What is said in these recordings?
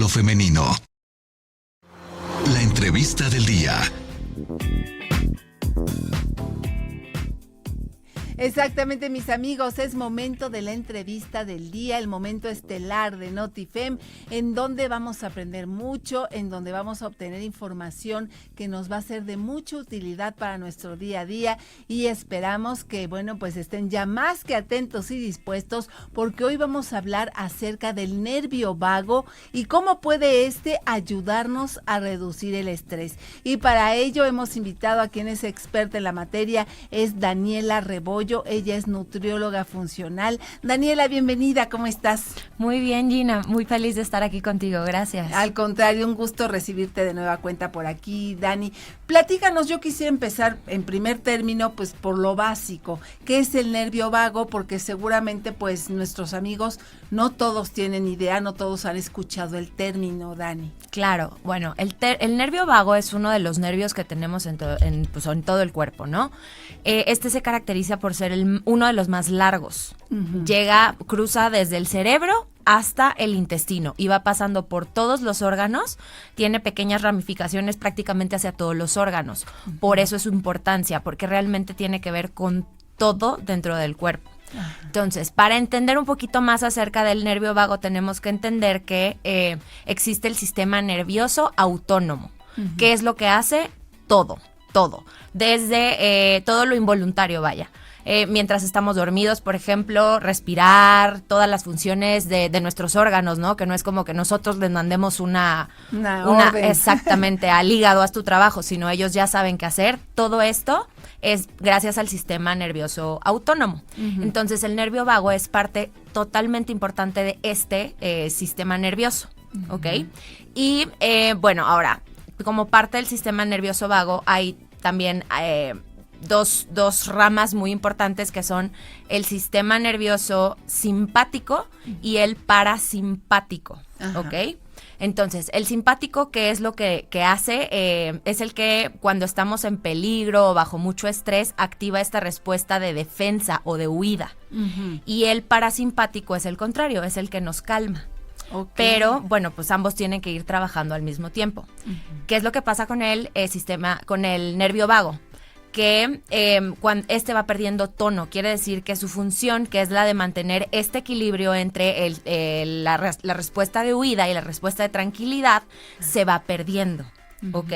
femenino. La entrevista del día. Exactamente, mis amigos, es momento de la entrevista del día, el momento estelar de Notifem, en donde vamos a aprender mucho, en donde vamos a obtener información que nos va a ser de mucha utilidad para nuestro día a día, y esperamos que, bueno, pues estén ya más que atentos y dispuestos, porque hoy vamos a hablar acerca del nervio vago y cómo puede ayudarnos a reducir el estrés. Y para ello hemos invitado a quien es experta en la materia, es Daniela Rebollo. Ella es nutrióloga funcional. Daniela, bienvenida, ¿cómo estás? Muy bien, Gina, muy feliz de estar aquí contigo, gracias. Al contrario, un gusto recibirte de nueva cuenta por aquí, Dani. Platícanos, yo quisiera empezar en primer término, pues por lo básico. ¿Qué es el nervio vago? Porque seguramente, pues, nuestros amigos no todos tienen idea, no todos han escuchado el término, Dani. Claro, bueno, el nervio vago es uno de los nervios que tenemos en todo el cuerpo, ¿no? Este se caracteriza por ser uno de los más largos. Uh-huh. Cruza desde el cerebro hasta el intestino y va pasando por todos los órganos, tiene pequeñas ramificaciones prácticamente hacia todos los órganos. Uh-huh. Por eso es su importancia, porque realmente tiene que ver con todo dentro del cuerpo. Ajá. Entonces, para entender un poquito más acerca del nervio vago, tenemos que entender que existe el sistema nervioso autónomo. Uh-huh. ¿Qué es lo que hace? Todo, desde todo lo involuntario, vaya. Mientras estamos dormidos, por ejemplo, respirar, todas las funciones de nuestros órganos, ¿no? Que no es como que nosotros les mandemos una orden. Exactamente, al hígado, haz tu trabajo, sino ellos ya saben qué hacer. Todo esto es gracias al sistema nervioso autónomo. Uh-huh. Entonces, el nervio vago es parte totalmente importante de este sistema nervioso, uh-huh. ¿Ok? Y, bueno, ahora, como parte del sistema nervioso vago, hay también dos ramas muy importantes que son el sistema nervioso simpático y el parasimpático, ¿ok? Entonces, el simpático, ¿qué es lo que hace? Es el que cuando estamos en peligro o bajo mucho estrés activa esta respuesta de defensa o de huida. Uh-huh. Y el parasimpático es el contrario, es el que nos calma. Okay. Pero, bueno, pues ambos tienen que ir trabajando al mismo tiempo. Uh-huh. ¿Qué es lo que pasa con el nervio vago? Que cuando va perdiendo tono, quiere decir que su función, que es la de mantener este equilibrio entre la respuesta de huida y la respuesta de tranquilidad, se va perdiendo. ¿Ok?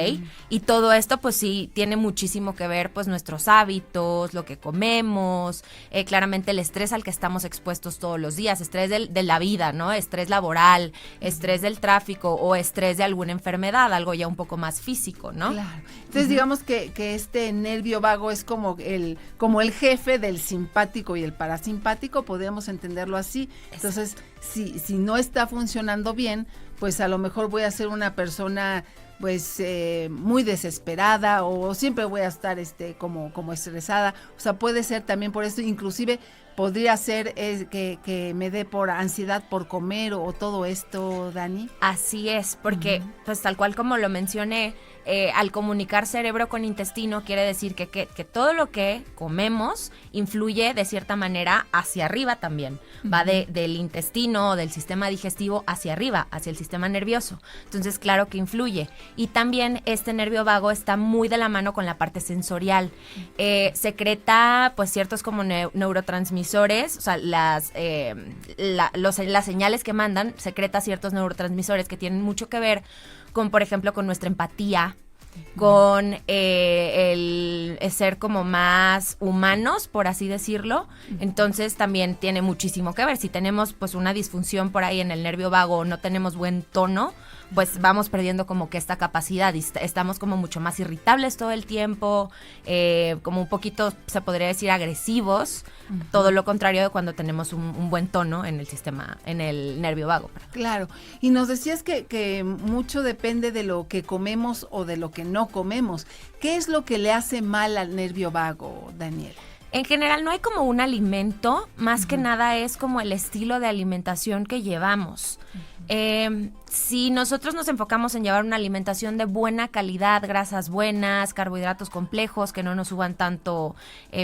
Y todo esto pues sí tiene muchísimo que ver pues nuestros hábitos, lo que comemos, claramente el estrés al que estamos expuestos todos los días, estrés de la vida, ¿no? Estrés laboral, estrés del tráfico o estrés de alguna enfermedad, algo ya un poco más físico, ¿no? Claro. Entonces digamos que este nervio vago es como el jefe del simpático y el parasimpático, podríamos entenderlo así. Entonces si no está funcionando bien, pues a lo mejor voy a ser una persona pues muy desesperada o siempre voy a estar como estresada, o sea, puede ser también por eso, inclusive podría ser que me dé por ansiedad por comer o todo esto, Dani. Así es, porque pues tal cual como lo mencioné, al comunicar cerebro con intestino quiere decir que todo lo que comemos influye de cierta manera hacia arriba también, va del intestino, del sistema digestivo hacia arriba, hacia el sistema nervioso, entonces claro que influye, y también este nervio vago está muy de la mano con la parte sensorial, secreta pues ciertos como neurotransmisores, o sea las señales que mandan, secreta ciertos neurotransmisores que tienen mucho que ver con, por ejemplo, con nuestra empatía, con el ser como más humanos, por así decirlo. Entonces también tiene muchísimo que ver. Si tenemos pues una disfunción por ahí en el nervio vago o no tenemos buen tono, pues vamos perdiendo como que esta capacidad y estamos como mucho más irritables todo el tiempo, como un poquito, se podría decir, agresivos, todo lo contrario de cuando tenemos un buen tono en el sistema, en el nervio vago. Claro, y nos decías que mucho depende de lo que comemos o de lo que no comemos. ¿Qué es lo que le hace mal al nervio vago, Daniela? En general no hay como un alimento, más que nada es como el estilo de alimentación que llevamos. si nosotros nos enfocamos en llevar una alimentación de buena calidad, grasas buenas, carbohidratos complejos, que no nos suban tanto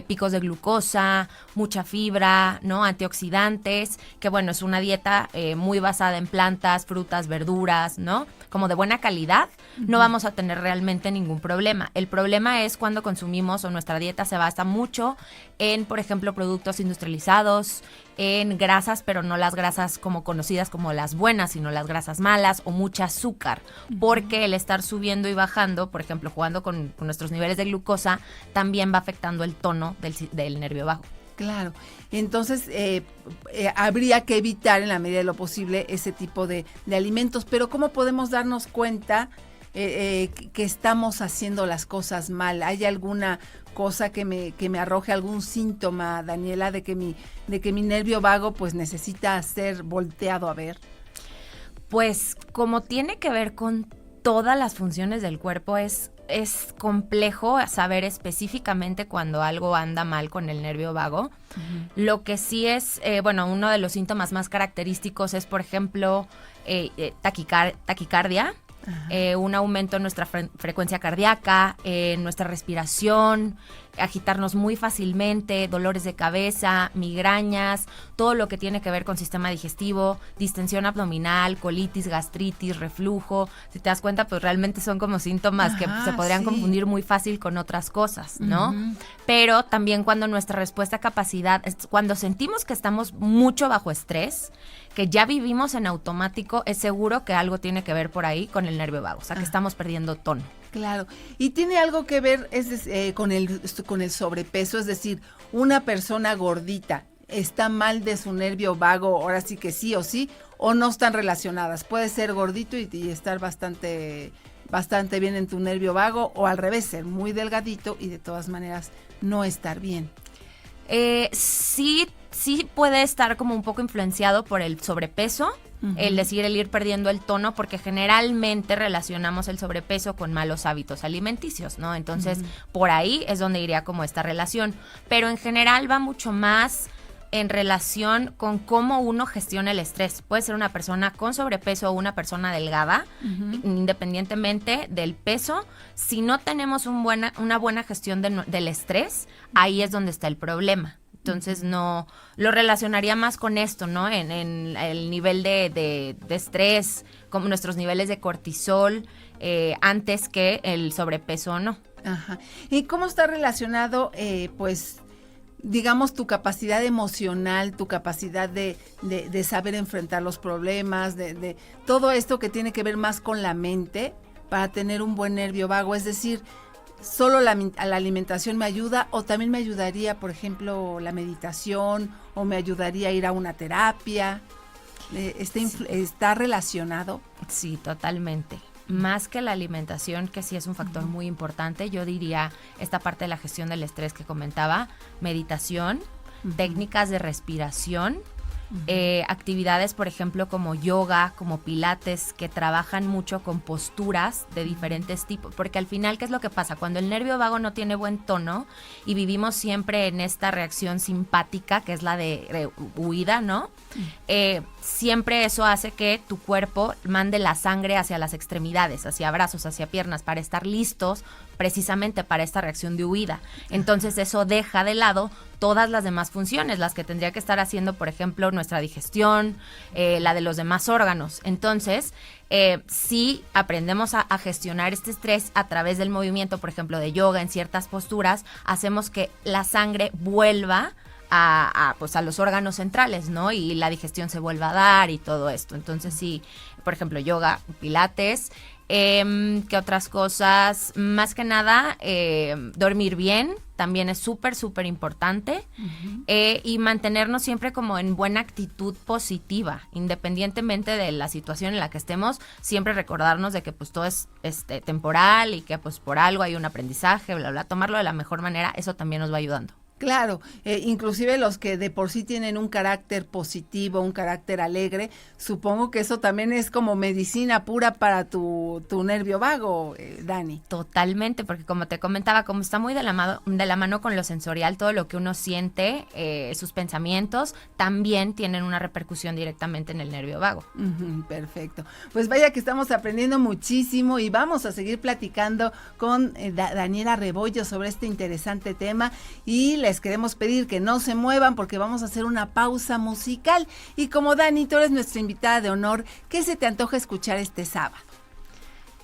picos de glucosa, mucha fibra, ¿no? Antioxidantes, que bueno, es una dieta muy basada en plantas, frutas, verduras, ¿no? Como de buena calidad, no vamos a tener realmente ningún problema. El problema es cuando consumimos o nuestra dieta se basa mucho en, por ejemplo, productos industrializados, en grasas, pero no las grasas como conocidas como las buenas, sino las grasas malas, o mucha azúcar, porque el estar subiendo y bajando, por ejemplo, jugando con nuestros niveles de glucosa, también va afectando el tono del nervio vago. Claro, entonces habría que evitar en la medida de lo posible ese tipo de alimentos, pero ¿cómo podemos darnos cuenta que estamos haciendo las cosas mal? ¿Hay alguna cosa que me arroje algún síntoma, Daniela, de que mi nervio vago pues necesita ser volteado a ver? Pues como tiene que ver con todas las funciones del cuerpo, es complejo saber específicamente cuando algo anda mal con el nervio vago. Lo que sí es, uno de los síntomas más característicos es, por ejemplo, taquicardia, un aumento en nuestra frecuencia cardíaca, nuestra respiración, agitarnos muy fácilmente, dolores de cabeza, migrañas, todo lo que tiene que ver con sistema digestivo, distensión abdominal, colitis, gastritis, reflujo. Si te das cuenta, pues realmente son como síntomas que se podrían confundir muy fácil con otras cosas, ¿no? Pero también cuando nuestra respuesta a capacidad, cuando sentimos que estamos mucho bajo estrés, que ya vivimos en automático, es seguro que algo tiene que ver por ahí con el nervio vago, o sea, que estamos perdiendo tono. Claro, y tiene algo que ver con el sobrepeso, es decir, una persona gordita está mal de su nervio vago, ahora sí que sí, o no están relacionadas. Puede ser gordito y estar bastante bien en tu nervio vago, o al revés, ser muy delgadito y de todas maneras no estar bien. Sí puede estar como un poco influenciado por el sobrepeso, el ir perdiendo el tono, porque generalmente relacionamos el sobrepeso con malos hábitos alimenticios, ¿no? Entonces, por ahí es donde iría como esta relación. Pero en general va mucho más en relación con cómo uno gestiona el estrés. Puede ser una persona con sobrepeso o una persona delgada, independientemente del peso. Si no tenemos una buena gestión del estrés, ahí es donde está el problema. Entonces no lo relacionaría más con esto, ¿no? En el nivel de estrés, como nuestros niveles de cortisol, antes que el sobrepeso o no. Ajá. ¿Y cómo está relacionado, digamos, tu capacidad emocional, tu capacidad de saber enfrentar los problemas, de todo esto que tiene que ver más con la mente para tener un buen nervio vago? Es decir, ¿solo la alimentación me ayuda, o también me ayudaría, por ejemplo, la meditación, o me ayudaría a ir a una terapia? ¿Está relacionado? Sí, totalmente. Más que la alimentación, que sí es un factor muy importante, yo diría esta parte de la gestión del estrés que comentaba, meditación, técnicas de respiración, actividades, por ejemplo, como yoga, como pilates, que trabajan mucho con posturas de diferentes tipos, porque al final, ¿qué es lo que pasa? Cuando el nervio vago no tiene buen tono y vivimos siempre en esta reacción simpática, que es la de huida, ¿no? Siempre eso hace que tu cuerpo mande la sangre hacia las extremidades, hacia brazos, hacia piernas, para estar listos precisamente para esta reacción de huida. Entonces eso deja de lado todas las demás funciones, las que tendría que estar haciendo, por ejemplo, nuestra digestión, la de los demás órganos. Entonces, si aprendemos a gestionar este estrés a través del movimiento, por ejemplo, de yoga, en ciertas posturas, hacemos que la sangre vuelva a los órganos centrales, ¿no? Y la digestión se vuelva a dar y todo esto. Entonces, sí, por ejemplo, yoga, pilates. ¿Qué otras cosas? Más que nada, dormir bien también es súper, súper importante. Y mantenernos siempre como en buena actitud positiva, independientemente de la situación en la que estemos, siempre recordarnos de que pues todo es temporal y que pues por algo hay un aprendizaje, bla, bla, tomarlo de la mejor manera, eso también nos va ayudando. Claro, inclusive los que de por sí tienen un carácter positivo, un carácter alegre, supongo que eso también es como medicina pura para tu nervio vago, Dani. Totalmente, porque como te comentaba, como está muy de la mano con lo sensorial, todo lo que uno siente, sus pensamientos, también tienen una repercusión directamente en el nervio vago. Perfecto. Pues vaya que estamos aprendiendo muchísimo y vamos a seguir platicando con Daniela Rebollo sobre este interesante tema, y les queremos pedir que no se muevan porque vamos a hacer una pausa musical. Y como Dani, tú eres nuestra invitada de honor, ¿qué se te antoja escuchar este sábado?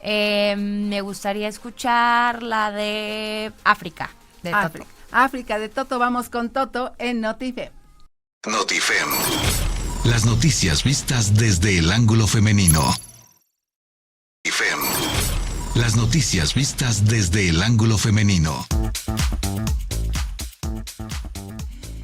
Me gustaría escuchar la de África, de Toto. África de Toto, vamos con Toto en NotiFem. NotiFem. Las noticias vistas desde el ángulo femenino. NotiFem. Las noticias vistas desde el ángulo femenino.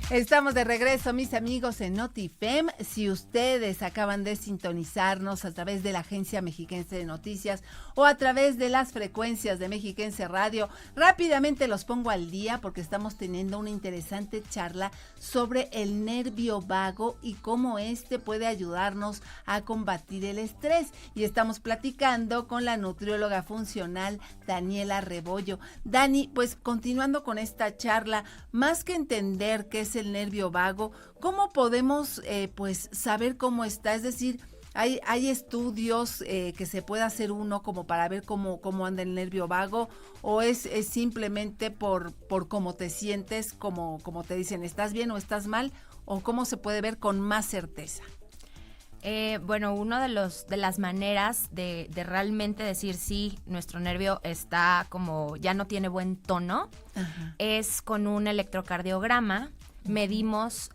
Estamos de regreso, mis amigos, en NotiFem. Si ustedes acaban de sintonizarnos a través de la Agencia Mexiquense de Noticias o a través de las frecuencias de Mexiquense Radio, rápidamente los pongo al día porque estamos teniendo una interesante charla sobre el nervio vago y cómo este puede ayudarnos a combatir el estrés. Y estamos platicando con la nutrióloga funcional Daniela Rebollo. Dani, pues continuando con esta charla, más que entender qué es el nervio vago, ¿cómo podemos pues saber cómo está? Es decir, ¿hay estudios que se pueda hacer uno como para ver cómo anda el nervio vago? ¿O es simplemente por cómo te sientes, como te dicen, ¿estás bien o estás mal? ¿O cómo se puede ver con más certeza? Bueno, una de las maneras de realmente decir sí, nuestro nervio está como ya no tiene buen tono, es con un electrocardiograma. Medimos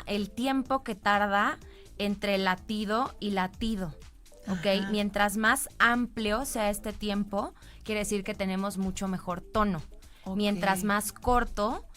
el tiempo que tarda entre latido y latido, ¿ok? Mientras más amplio sea este tiempo, quiere decir que tenemos mucho mejor tono. Mientras más corto,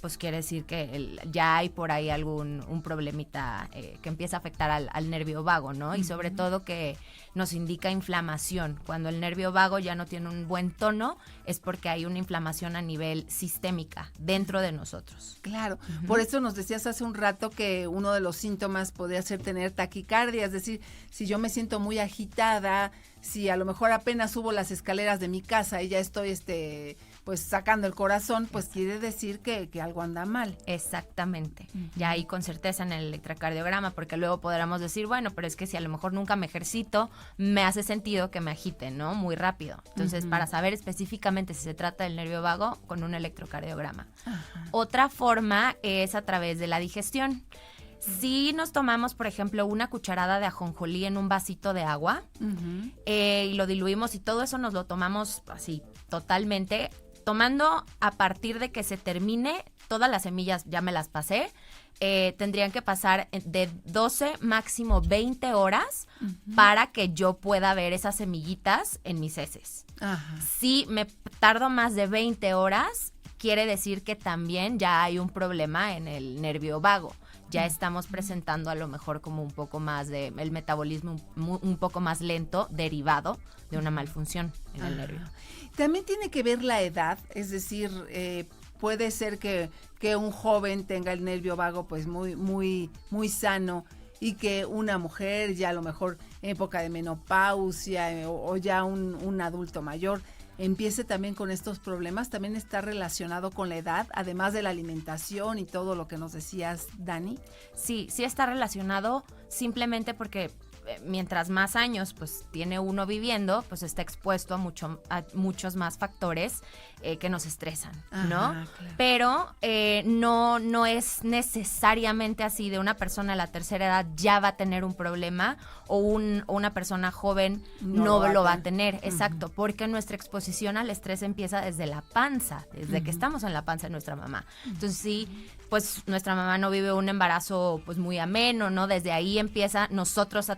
pues quiere decir que ya hay por ahí un problemita que empieza a afectar al nervio vago, ¿no? Y sobre todo que nos indica inflamación. Cuando el nervio vago ya no tiene un buen tono, es porque hay una inflamación a nivel sistémica dentro de nosotros. Claro, por eso nos decías hace un rato que uno de los síntomas podría ser tener taquicardia, es decir, si yo me siento muy agitada, si a lo mejor apenas subo las escaleras de mi casa y ya estoy pues sacando el corazón, pues quiere decir que algo anda mal. Exactamente. Ya ahí con certeza en el electrocardiograma, porque luego podríamos decir, bueno, pero es que si a lo mejor nunca me ejercito, me hace sentido que me agite, ¿no? Muy rápido. Entonces, para saber específicamente si se trata del nervio vago, con un electrocardiograma. Otra forma es a través de la digestión. Si nos tomamos, por ejemplo, una cucharada de ajonjolí en un vasito de agua y lo diluimos y todo eso nos lo tomamos así totalmente, tomando a partir de que se termine, todas las semillas ya me las pasé, tendrían que pasar de 12, máximo 20 horas para que yo pueda ver esas semillitas en mis heces. Si me tardo más de 20 horas, quiere decir que también ya hay un problema en el nervio vago. Ya estamos presentando a lo mejor como un poco más de el metabolismo un poco más lento, derivado de una malfunción en el nervio. También tiene que ver la edad, es decir, puede ser que un joven tenga el nervio vago pues muy sano, y que una mujer ya a lo mejor en época de menopausia o ya un adulto mayor empiece también con estos problemas. También está relacionado con la edad, además de la alimentación y todo lo que nos decías, Dani. Sí está relacionado, simplemente porque mientras más años pues tiene uno viviendo, pues está expuesto a muchos más factores que nos estresan, ¿no? Claro. Pero no es necesariamente así de una persona a la tercera edad ya va a tener un problema o una persona joven no lo va a tener. Exacto, porque nuestra exposición al estrés empieza desde la panza, desde que estamos en la panza de nuestra mamá. Entonces sí, pues nuestra mamá no vive un embarazo pues muy ameno, ¿no? Desde ahí empieza nosotros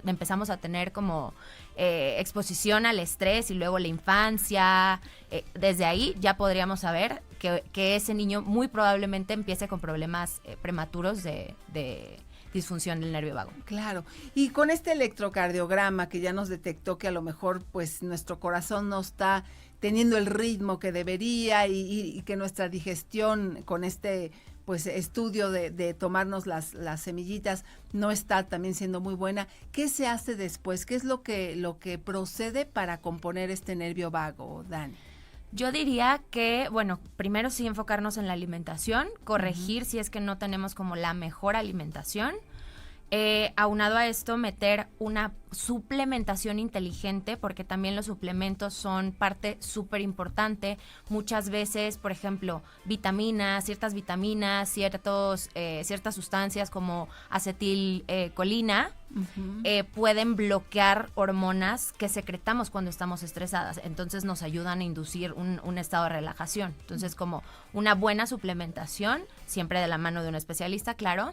empezamos a tener como exposición al estrés y luego la infancia. Desde ahí ya podríamos saber que ese niño muy probablemente empiece con problemas prematuros de disfunción del nervio vago. Claro, y con este electrocardiograma que ya nos detectó que a lo mejor pues nuestro corazón no está teniendo el ritmo que debería y que nuestra digestión con este pues estudio de tomarnos las semillitas no está también siendo muy buena, ¿qué se hace después? ¿Qué es lo que procede para componer este nervio vago, Dani? Yo diría que, bueno, primero sí enfocarnos en la alimentación, corregir si es que no tenemos como la mejor alimentación. Aunado a esto, meter una suplementación inteligente, porque también los suplementos son parte súper importante. Muchas veces, por ejemplo, ciertas vitaminas, ciertas sustancias como acetilcolina, pueden bloquear hormonas que secretamos cuando estamos estresadas. Entonces nos ayudan a inducir un estado de relajación. Entonces, como una buena suplementación, siempre de la mano de un especialista, claro.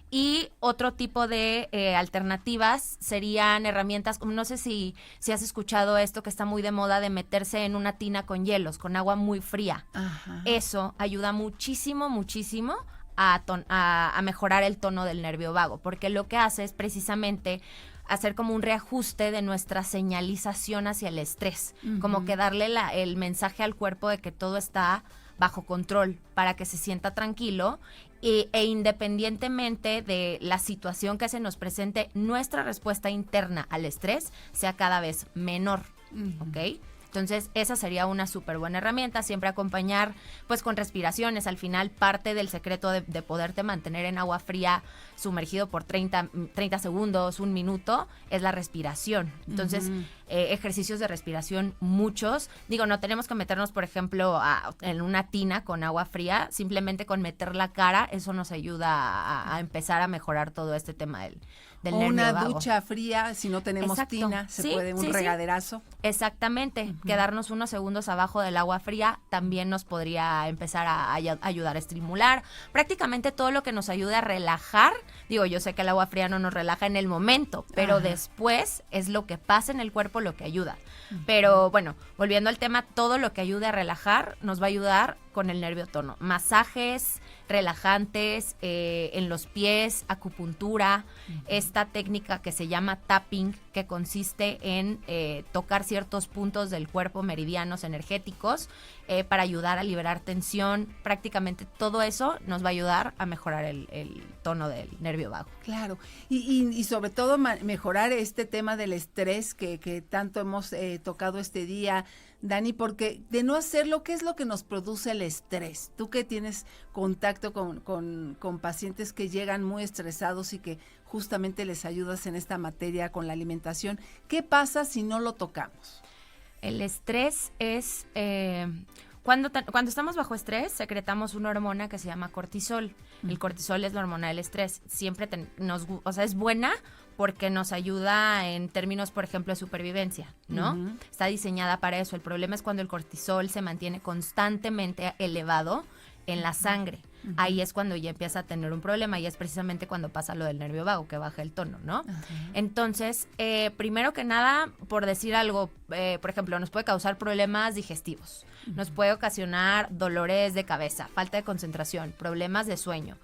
Y otro tipo de alternativas serían herramientas, como no sé si has escuchado esto que está muy de moda de meterse en una tina con hielos, con agua muy fría. Ajá. Eso ayuda muchísimo, muchísimo a mejorar el tono del nervio vago, porque lo que hace es precisamente hacer como un reajuste de nuestra señalización hacia el estrés, como que darle el mensaje al cuerpo de que todo está bajo control para que se sienta tranquilo e independientemente de la situación que se nos presente, nuestra respuesta interna al estrés sea cada vez menor, ¿ok? Entonces, esa sería una súper buena herramienta, siempre acompañar pues con respiraciones. Al final, parte del secreto de poderte mantener en agua fría sumergido por 30 segundos, 1 minuto, es la respiración. Entonces, ejercicios de respiración muchos. Digo, no tenemos que meternos, por ejemplo, en una tina con agua fría, simplemente con meter la cara, eso nos ayuda a empezar a mejorar todo este tema del nervio una vago. Ducha fría, si no tenemos tina, se puede un regaderazo. Exactamente, quedarnos unos segundos abajo del agua fría también nos podría empezar a ayudar a estimular. Prácticamente todo lo que nos ayude a relajar, digo, yo sé que el agua fría no nos relaja en el momento, pero después es lo que pasa en el cuerpo lo que ayuda. Pero bueno, volviendo al tema, todo lo que ayude a relajar nos va a ayudar con el nervio tono. Masajes relajantes en los pies, acupuntura, esta técnica que se llama tapping, que consiste en tocar ciertos puntos del cuerpo, meridianos energéticos, para ayudar a liberar tensión. Prácticamente todo eso nos va a ayudar a mejorar el tono del nervio vago. Claro, y sobre todo mejorar este tema del estrés que tanto hemos tocado este día, Dani, porque de no hacerlo, ¿qué es lo que nos produce el estrés? Tú que tienes contacto con pacientes que llegan muy estresados y que justamente les ayudas en esta materia con la alimentación, ¿qué pasa si no lo tocamos? El estrés es... Cuando estamos bajo estrés, secretamos una hormona que se llama cortisol. El cortisol es la hormona del estrés. Siempre es buena porque nos ayuda en términos, por ejemplo, de supervivencia, ¿no? Está diseñada para eso. El problema es cuando el cortisol se mantiene constantemente elevado en la sangre. Ahí es cuando ya empieza a tener un problema y es precisamente cuando pasa lo del nervio vago, que baja el tono, ¿no? Entonces, primero que nada, por decir algo, por ejemplo, nos puede causar problemas digestivos, nos puede ocasionar dolores de cabeza, falta de concentración, problemas de sueño,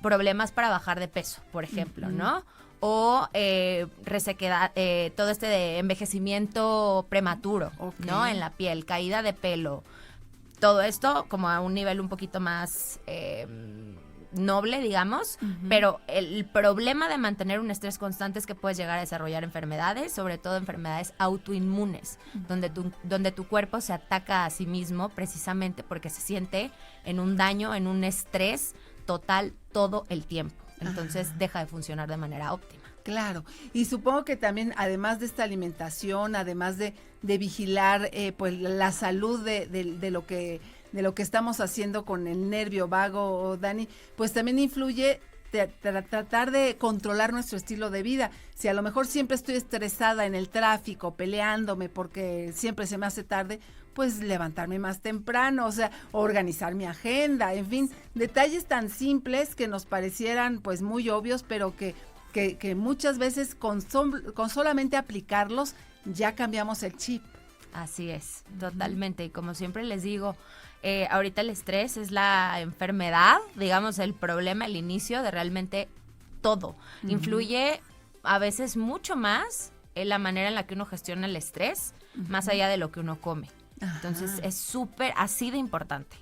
problemas para bajar de peso, por ejemplo, ¿no? O resequedad, todo este de envejecimiento prematuro, ¿no? En la piel, caída de pelo. Todo esto como a un nivel un poquito más noble, digamos, pero el problema de mantener un estrés constante es que puedes llegar a desarrollar enfermedades, sobre todo enfermedades autoinmunes, donde tu cuerpo se ataca a sí mismo precisamente porque se siente en un daño, en un estrés total todo el tiempo. Entonces deja de funcionar de manera óptima. Claro, y supongo que también, además de esta alimentación, además de vigilar pues la salud de lo que estamos haciendo con el nervio vago, Dani, pues también influye tratar de controlar nuestro estilo de vida. Si a lo mejor siempre estoy estresada en el tráfico, peleándome porque siempre se me hace tarde, pues levantarme más temprano, o sea, organizar mi agenda, en fin, detalles tan simples que nos parecieran pues muy obvios, pero que muchas veces con solamente aplicarlos ya cambiamos el chip. Así es, totalmente. Y como siempre les digo, Ahorita el estrés es la enfermedad, digamos, el problema, el inicio de realmente todo. Influye a veces mucho más en la manera en la que uno gestiona el estrés, más allá de lo que uno come. Entonces es súper, así de importante.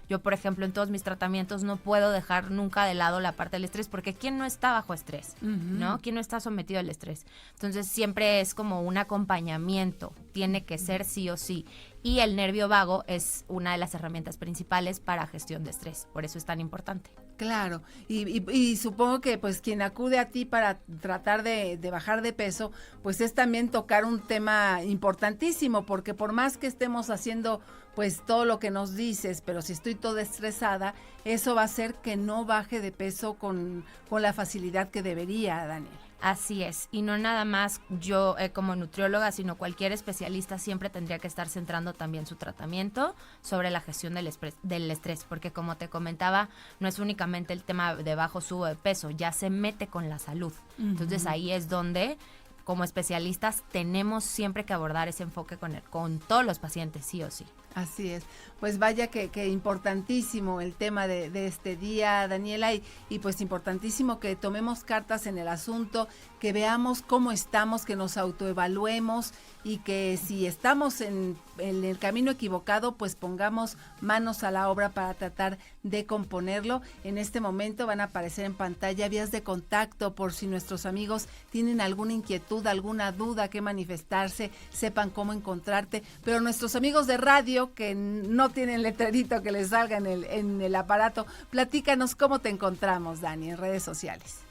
Yo, por ejemplo, en todos mis tratamientos no puedo dejar nunca de lado la parte del estrés, porque ¿quién no está bajo estrés? ¿No? ¿Quién no está sometido al estrés? Entonces siempre es como un acompañamiento, tiene que ser sí o sí. Y el nervio vago es una de las herramientas principales para gestión de estrés, por eso es tan importante. Claro, y supongo que pues quien acude a ti para tratar de bajar de peso, pues es también tocar un tema importantísimo, porque por más que estemos haciendo pues todo lo que nos dices, pero si estoy toda estresada, eso va a hacer que no baje de peso con la facilidad que debería, Daniela. Así es, y no nada más yo como nutrióloga, sino cualquier especialista siempre tendría que estar centrando también su tratamiento sobre la gestión del estrés, porque como te comentaba, no es únicamente el tema de bajo subo de peso, ya se mete con la salud. Entonces ahí es donde como especialistas tenemos siempre que abordar ese enfoque con todos los pacientes, sí o sí. Así es, pues vaya que importantísimo el tema de este día, Daniela, y pues importantísimo que tomemos cartas en el asunto, que veamos cómo estamos, que nos autoevaluemos y que si estamos en el camino equivocado, pues pongamos manos a la obra para tratar de componerlo. En este momento van a aparecer en pantalla vías de contacto por si nuestros amigos tienen alguna inquietud, alguna duda que manifestarse, sepan cómo encontrarte, pero nuestros amigos de radio que no tienen letrerito que les salga en el aparato, platícanos cómo te encontramos, Dani, en redes sociales.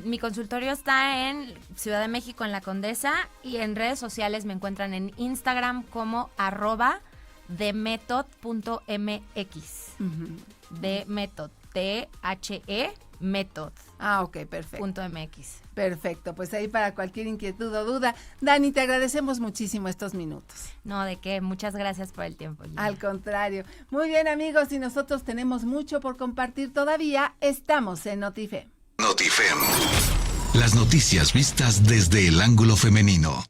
Mi consultorio está en Ciudad de México, en La Condesa, y en redes sociales me encuentran en Instagram como @demethod.mx. Demethod, THE Method. Ok, perfecto. .mx. Perfecto, pues ahí para cualquier inquietud o duda. Dani, te agradecemos muchísimo estos minutos. No, ¿de qué? Muchas gracias por el tiempo, Gina. Al contrario. Muy bien, amigos, y nosotros tenemos mucho por compartir todavía. Estamos en NotiFem. NotiFem. Las noticias vistas desde el ángulo femenino.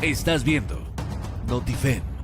Estás viendo NotiFem.